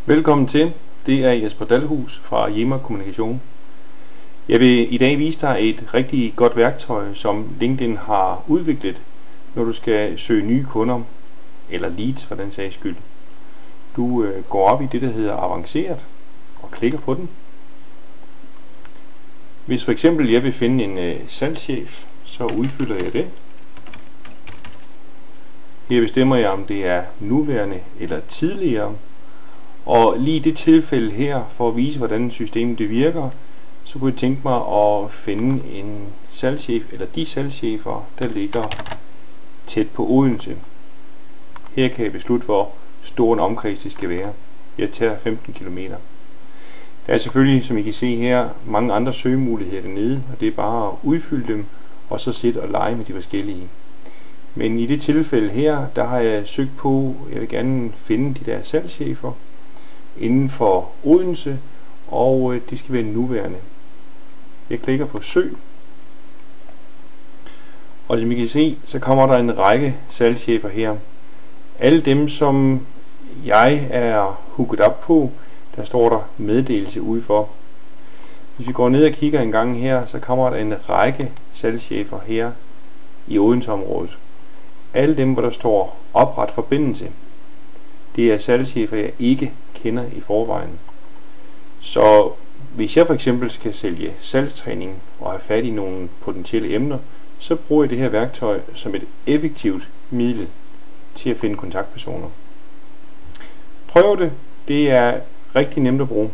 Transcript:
Velkommen til. Det er Jesper Dalhus fra Yammer Kommunikation. Jeg vil i dag vise dig et rigtig godt værktøj, som LinkedIn har udviklet, når du skal søge nye kunder, eller leads for den sags skyld. Du går op i det, der hedder avanceret, og klikker på den. Hvis for eksempel jeg vil finde en salgschef, så udfylder jeg det. Her bestemmer jeg, om det er nuværende eller tidligere. Og lige i det tilfælde her, for at vise hvordan systemet det virker, så kunne jeg tænke mig at finde en salgschef eller de salgschefer, der ligger tæt på Odense. Her kan jeg beslutte, hvor stor en omkreds det skal være. Jeg tager 15 km. Der er selvfølgelig, som I kan se her, mange andre søgemuligheder dernede, og det er bare at udfylde dem, og så sidde og lege med de forskellige. Men i det tilfælde her, der har jeg søgt på, jeg vil gerne finde de der salgschefer inden for Odense, og de skal være nuværende. Jeg klikker på søg, og som I kan se, så kommer der en række salgschefer her. Alle dem, som jeg er hooket op på, der står der meddelelse udenfor. Hvis vi går ned og kigger en gang her, så kommer der en række salgschefer her i Odense-området. Alle dem, hvor der står opret forbindelse, det er salgschefer, jeg ikke kender i forvejen. Så hvis jeg for eksempel skal sælge salgstræning og have fat i nogle potentielle emner, så bruger jeg det her værktøj som et effektivt middel til at finde kontaktpersoner. Prøv det. Det er rigtig nemt at bruge.